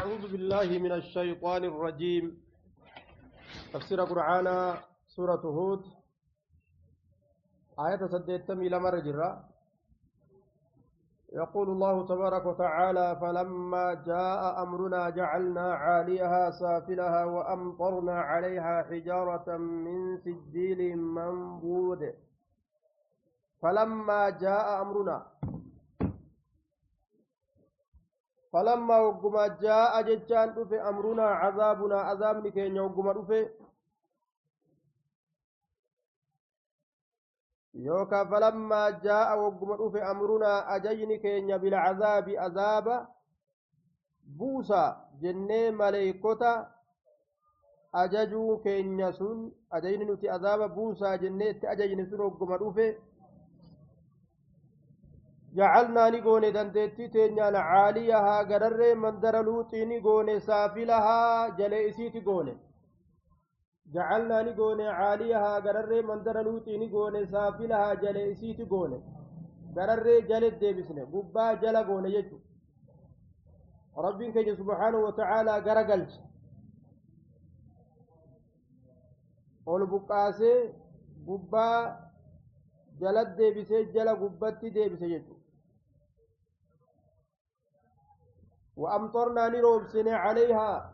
أعوذ بالله من الشيطان الرجيم. تفسير قرآن سورة هود آية سديتم إلى مرجرة. يقول الله تبارك وتعالى فلما جاء أمرنا جعلنا عاليها سافلها وأمطرنا عليها حجارة من سجيل منضود. فلما جاء أمرنا فلما وقم جاء ججان دفه أمرنا عذابنا عذاب نكين وقم دفه يوكا فلما جاء وقم دفه أمرنا أجين كين بالعذاب عذاب بوسا جنة ملائكتا أججو كين سن أجين نتي عذاب بوسا جنة أجين سن وقم دفه جعلنا نقول دندتي تنيان عاليها قرر مندر لوطي نقول سافلها جلئسي تقول جعلنا نقول عاليها قرر مندر لوطي نقول سافلها جلئسي تقول قرر جلد ديبسنا قبا جل قول يجو ربك سبحانه وتعالى قرقلت قول بقاسي قبا جلد ديبسي جل قبتي ديبسي يجو وأمطرنا نروبسن عليها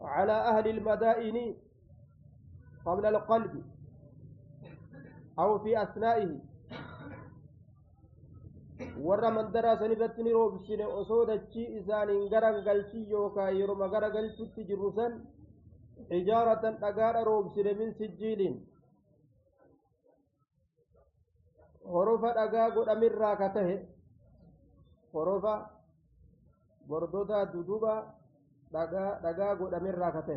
على أهل المدائن قبل القلب أو في أثنائه ورّا من درس نبت نروبسن أصود الشيء إسان انقرن قلشي يوكا يرم قرقل تجرسا حجارة أقار روبسن من سجيل حروف أقاق أمر راكته حروف bordota duduba dhagaa godhamerraa kate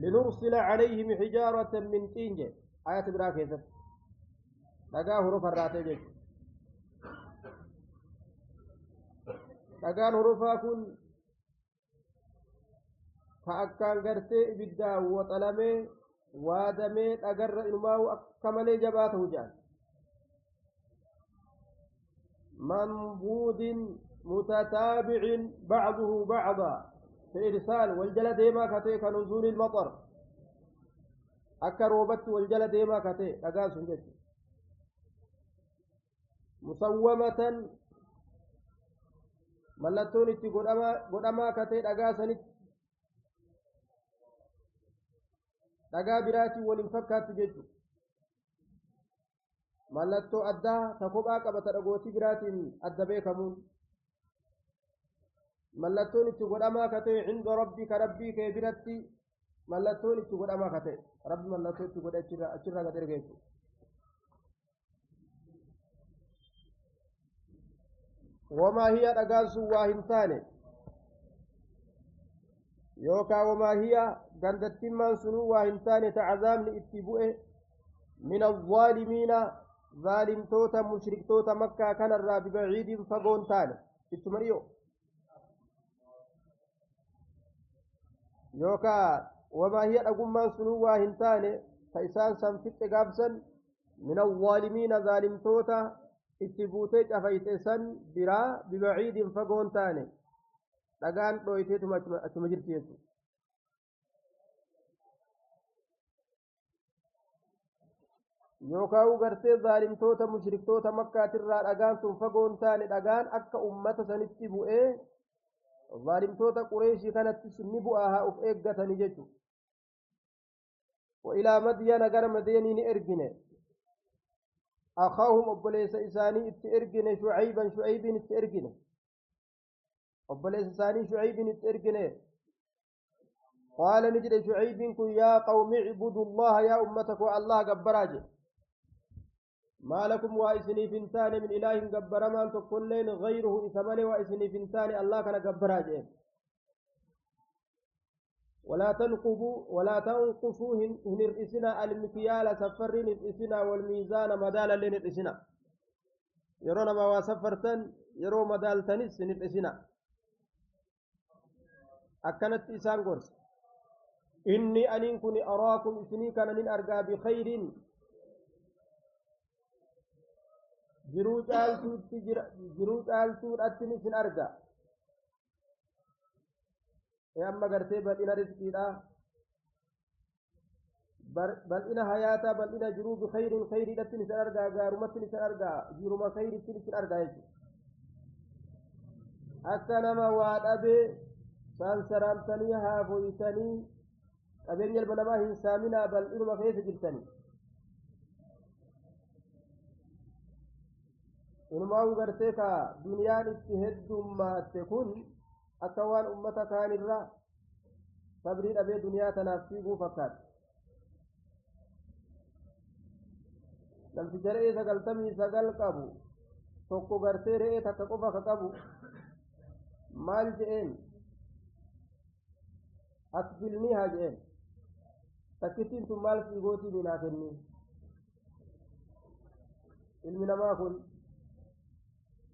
linursila calayhim xijaaratan min xiin je ayata biraa keessatti dhagaa hurufarraate jechu dhagaan hurufaa kun ka akkaan gartee ibiddaan waxalamee waadamee dhagarra inumaa'u akka malee jabaa ta'u jedhan منبوذ متتابع بعضه بعضا في إرسال والجلد ديما كتي كنزول المطر أكروبت والجلد ديما كتي أقاس جد مسومة ملتون اتي قدما كتي أقاسنت أقا براتي ولنفكات جد mallattoo addaa ta kophaa qabata dhagootii biraatiin adda beekamuun mallattoon itti godhamaa ka ta'e cinda rabbii ka rabbii kee biratti mallattoon itti godhamaa ka ta'e rabbi mallattoo itti godhe achirraa gad erga jechuudha wamaa hiya dhagaan sun waa hin taane yookaa wamaa hiya gandattimmaan sunuu waa hin taane ta cazaabni itti bu'e min alzaalimiina ظالمتوتا مشركتوتا مكة كان الراب بعيد فقون تاني اتمريو يوكا وما هي أقوم من سنوا هنتاني فإسان سنفت قابسا من الظالمين ظالمتوتا اتبوتيت أفايتسان برا ببعيد فقون تاني لقان رويتيتم أتمجرتيتم yookaan gartee zaalimtoota mushriktoota makkaatirraa dhagaan sun fagoon taane dhagaan akka ummata sanitti bu'ee zaalimtoota qureeshii kanattis ni bu'aa haa uf eeggatanii jechuudha. وإلى مدين غير مدينين إرجنة أخاهم أبليس إساني إتإرجنة شعيبا شعيب إتإرجنة أبليس إساني شعيب إتإرجنة قال نجد شعيب يا قوم اعبدوا الله يا أمتك والله جبراجه ما لكم وإسني فنتان من إله جبر ما أنتم كلين غيره إثمن وإسني فنتان الله كان جبراجه ولا تنقصوا هن الإسنا المكيال سفرين الإسنا والميزان مدالا لين الإسنا يرون ما وسفرتن يرو مدال تنس الإسنا أكنت إسان قرص إني أن كن أراكم إسني كان من أرقى بخير jiruu caaltuudhaatti isin arga amma gartee bal'ina rizqiidha bal'ina hayaataa bal'ina jiruu bikayriin kayriidhatti isin argaa gaarumatti isin argaa jiruma kayritti isin argaa jechuudha akka nama waa dhabee saansaraamtanii haafoytanii qabeenya ilma namaa hin saaminaa bal'inuma keessa jirtanii inumaa gartee ka duniyaan itti heddummaate kun akka waan ummata kaanirra sabrii dhabee duniyaa tanaaf fiiguu fakkaata namticha re'ee 99 qabu tokko gartee re'ee takka qofa ka qabu maal je'een akfilnii haa je'een takkittiin tun maal fiigootii minaa kennii ilmi namaa kun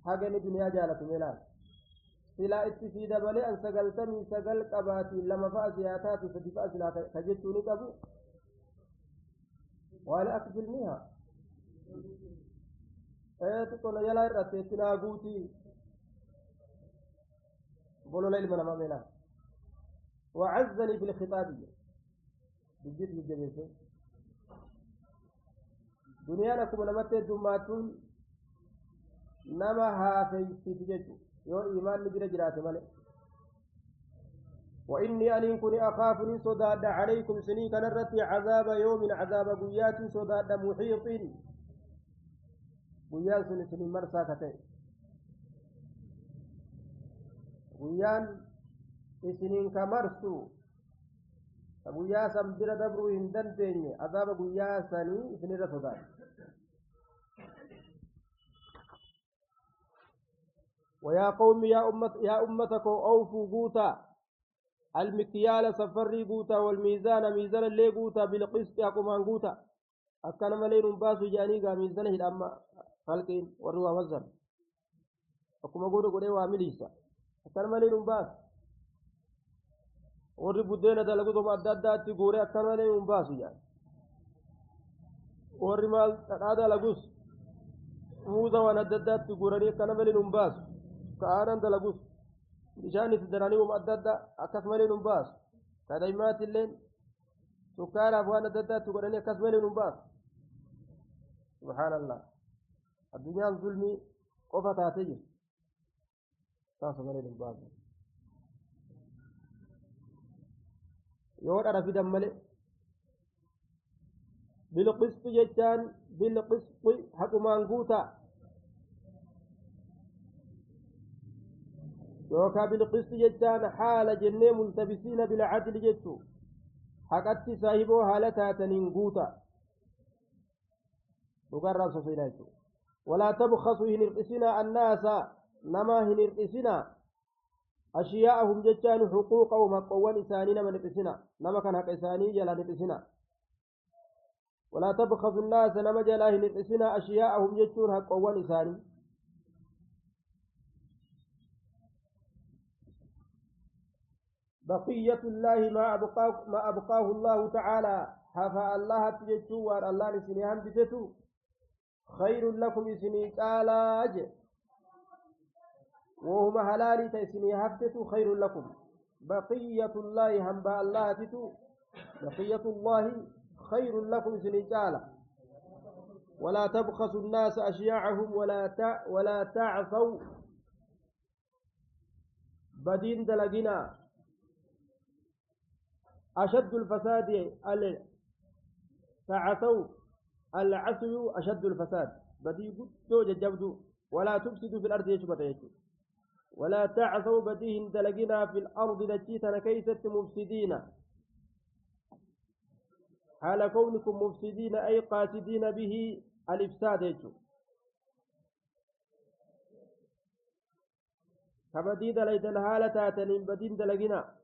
hagani duniyaa jaalatu meelaal silaa itti sii dabalee an 99 qabaatiin 2 fa'a siyaataati 3 fa'a silaa ka jechuu ni qabu waan akfilniihaa xiqqoona jalaa irratti itti naa guutii bolola ilma namaa meelaal وعزني في الخطاب بجد الجبيسة دنيانا كم نمت الدماتون نما في تججو يو إيمان نجر جرات مالي وإني أن كني أخافني صداد عليكم سنين كنرتي عذاب يوم عذاب قيات صداد محيط قيان سنين مرسى كتين قيان isiniin ka marsu guyyaa san bira dabruu hin dandeenye azaaba guyyaa sanii isinirra sodaata ويا قوم يا أمتكم أوفوا قوتا المكيال سفري قوتا والميزان ميزان اللي قوتا بالقسط أقومان قوتا أكان ملين باسو جانيقا ميزانه الأما خلقين وروا وزن أقوم قولوا وامليسا أكان ملين باس warri buddeena dalagutuma adda addaatti guuree akkana malee hin baasu jedhan warri maal dhadhaa dalagus muuza waan adda addaatti guuranii akkana malee hin baasu ka'aanan dalagus bishaan itti daranii uma adda addaa akkas malee hin baasu kadhaimaati illeen sukkaaraaf waan adda addaatti godhanii akkas malee hin baasu subhaanallah addunyaan zulmii qofa taatee jirti taasa malee hin baasu yoo dhara fidan malee bilqisxi jechaan bilqisxi haqumaan guutaa yookaa bilqisxi jechaan haala jennee multabisiina bilcadli jechuu haqatti saahiboo haala taataniin guutaa dhugarraa sosoinaa jechuu walaa tabkasu hin hir'isinaa annaasa namaa hin hir'isinaa أشياءهم جتان حقوقهم حقوان إساني نما نقسنا نما كان حق إساني جلا نقسنا ولا تبخسوا الناس نما جلاه نقسنا أشياءهم جتان حقوان إساني بقية الله ما أبقاه الله تعالى حفا الله تجتو وان الله نسنيهم بتتو خير لكم إسني قال أجل وهما هلالي تيسني هفتتو خير لكم بقية الله هنبا الله تتو بقية الله خير لكم سنجالا ولا تبخسوا الناس أشياعهم ولا تعثوا بدين دلقنا أشد الفساد تعثوا العثو أشد الفساد بدي قدو ججبدو ولا تفسدوا في الأرض يشبت يشبت ولا تعثوا بديهن دلقنا في الأرض دجيتنا كيست مفسدين حال كونكم مفسدين أي قاصدين به الإفساد كبدي دليت الحالة تاتنين بدين دلقنا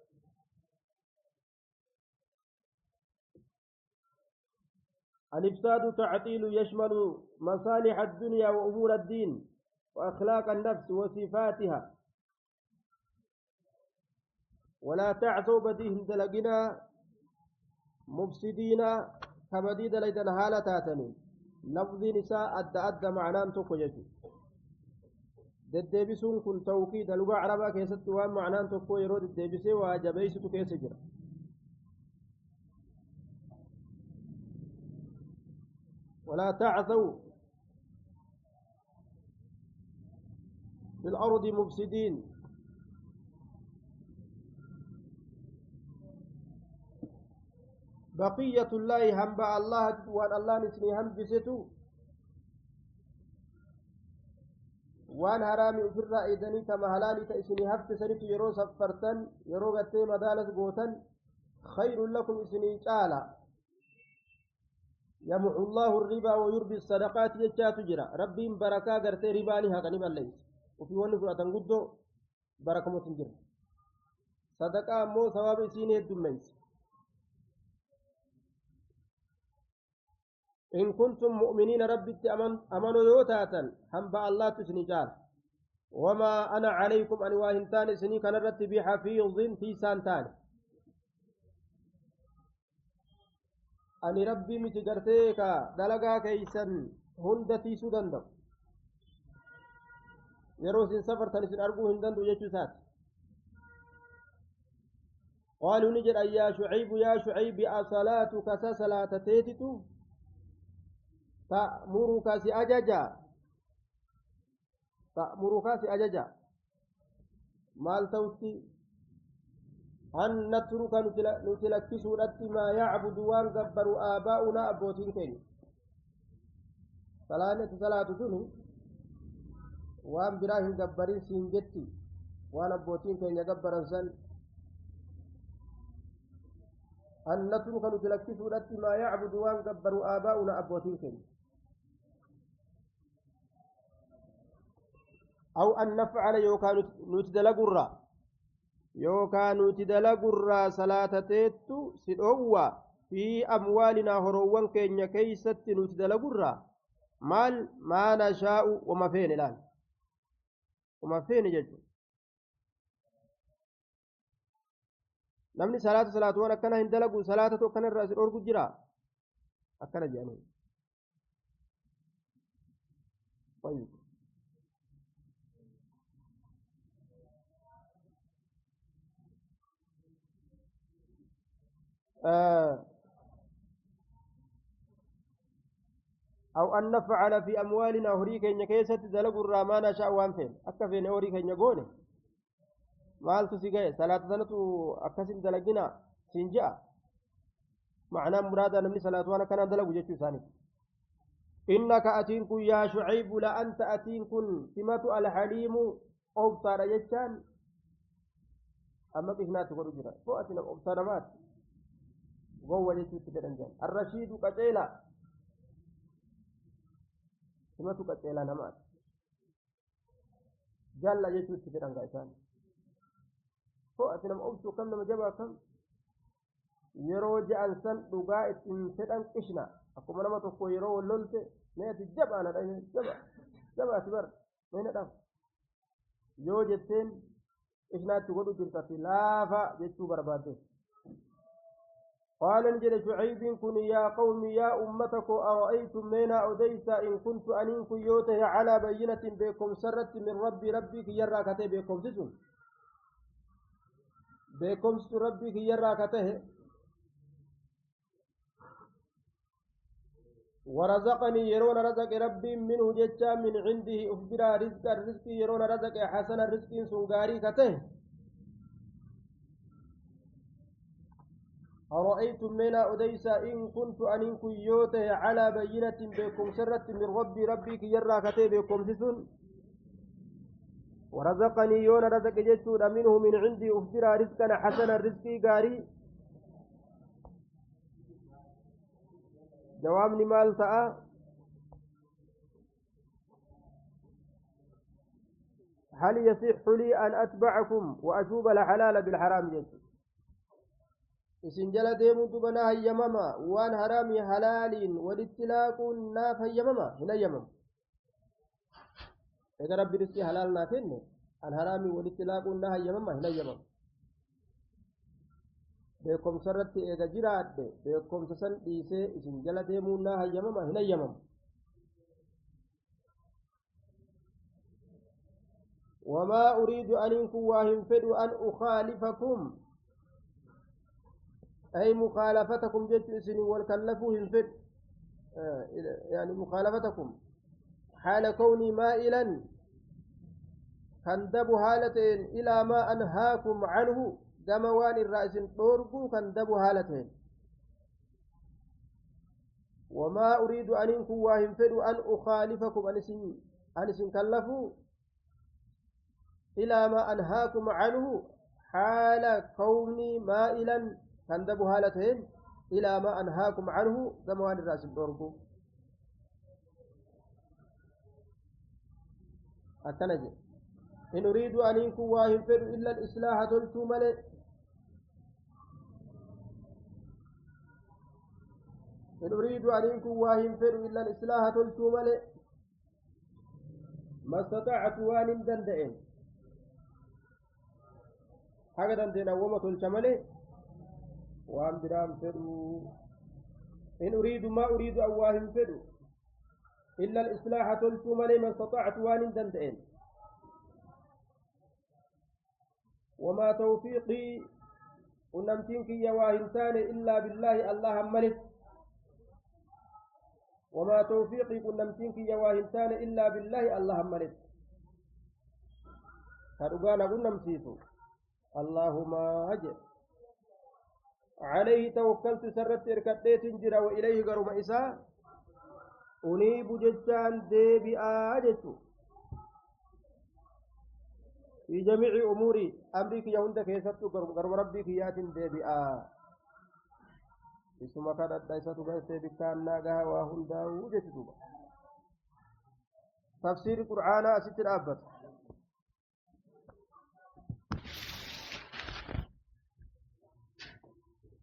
الإفساد تعطيل يشمل مصالح الدنيا وأمور الدين وأخلاق النفس وصفاتها ولا تعثوا بديهم دلقنا مفسدين كبدي دليت الحالة تاتنين لفظ نساء أدى معنان توكو جيتو deddeebisuun kun tawkiida lugaa carabaa keessatti waan macnaan tokko yeroo deddeebisee waa jabeeysitu keessa jira walaa tacthaw fi lardi mufsidiin baqiyatu llaahi hamba allahati waan allahan isinii hambisetu waan haraami ofirraa eedanii kama halaalii ta isinii hafte sanitu yeroo saffartan yeroo gartee madaalas gootan khayrun lakum isinii caala yamxu llaahu ribaa wayurbi sadaqaati jechaatu jira rabbiin barakaa gartee ribaanii haqani balleeyse ufii wanni fudhatan guddoo barakamot hin jirre sadaqaa ammoo sawaaba isiin heddummeeyse إن كنتم مؤمنين ربي أمنوا يوتاتا حنب الله تسنجال وما أنا عليكم أن واهنتان سني كان رتبي حفيظ في سانتان أن ربي متقرتيك دلقا كيسا هندتي سودان يروسين سفر تنسين أرقو هندن دو يجوسات قالوا نجد يا شعيب أصلاتك سسلات تيتتو تأمرك سأججا مال توتي أن نترك نتلكس ما يعبد وان قبر آباؤنا أبوتين كين صلاة سنو وان براهن قبرين سنجتي وان أبوتين كين يقبر سن أن نترك نتلكس ما يعبد وان قبر آباؤنا أبوتين كين أو أن نفعل يوكا نتدلقرا صلاة تيتو سدعوة في أموالنا هروان كينيا كيست نتدلقرا مال ما نشاء وما فين الآن وما فين ججو نمني صلاة وانا كان هندلقوا صلاة تو كان الرأس الأرقو جرا أكنا جانون طيب أو أن نفعل في أموالنا هريك إن كيست دلق الرامان شاء وانفين أكفين هريك إن يقونه مال تسيقى صلاة سنة أكسن دلقنا سنجاء معنى مرادا نمني صلاة وانا كان دلق جيتو ثاني إنك أتينكن يا شعيب لا أنت أتينكن سمة الحليم أبصار يجان أما بهنا تقول جرا فأتنا أبصار مات وهو جيتو تدرنجان الرشيد قتيلا سمة قتيلا نمات جل جيتو تدرنجان فأتنا أبصو كم نما جبا كم yeroo ja'an san dhugaa ittiin fedhan qishna akkuma nama tokko yeroo wallolte neeti jabaana dha jabaati bar meena dham yoo jetteen qishnaatti godhu jirtati laafa jechuu barbaadde قال نجد شعيب كن يا قوم يا أمتك أرأيتم منا أديسا إن كنت أنين كيوته على بينة بكم سرت من ربي كيرا كته بكم سسن بكم ربي كيرا كته ورزقني يرون رزق ربي منه جتا من عنده أخبر الرزق يرون رزق حسن الرزق سنغاري كته أرأيتم منا أديسا إن كنت أنين كيوته على بينة بكم سرت من ربي كيرا كته بكم سسن ورزقني يرون رزق جتا منه من عنده أخبر رزقا حسن الرزق غاري جوابني مال تاء هل يصح لي أن أتبعكم وأشوب الحلال بالحرام جيت إسنجل ديمون تبنا هيمما وان حرامي حلال والاتلاق ناف هيمما هنا يمم إذا ربي رزقي حلال نافين الحرامي والاتلاق ناف هيمما هنا يمم beekumsa irratti eega jiraadhe beekumsa san dhiisee isin jala deemuun naa hayyamama hin hayyamamu وما أريد أن يكون واهم فدو أن أخالفكم أي مخالفتكم جت إسن والكلفوهم فد يعني مخالفتكم حال كوني مائلا كندب هالتين إلى ما أنهاكم عنه جموان الرأس طورقو كندب هالتين وما أريد أن يكون واهم فدو أن أخالفكم أنسن كلفوا إلى ما أنهاكم عنه حال كوني مائلا كندب هالتين إلى ما أنهاكم عنه جموان الرأس طورقو التنجي إن أريد أن يكون واهم فدو إلا الإصلاح تلتو ملئ إن أريد أن يكون واهم فدو إلا الإصلاح تلتو ملئ ما استطعت وان دندئن حاجة دندئن وما تلت ملئ وان برام فدو إن أريد ما أريد أن واهم فدو إلا الإصلاح تلتو ملئ ما استطعت وان دندئن وما توفيقي ونمتنك يا واهمتان إلا بالله الله ملك وما توفيقي ونمتنك يا واهمتان إلا بالله الله ملك فأقانا ونمسيسو اللهم أجر عليه توكلت سرت إركدت جرا وإليه قرم إساء أنيب ججان ديبي آجتو في جميع أموري أمريك يهندك يسطو قرم ربك ياتن ديبئا اسم كان الدائسة بيسي بكان ناقها وهندا وجتدوبا تفسير القرآن أستر أبت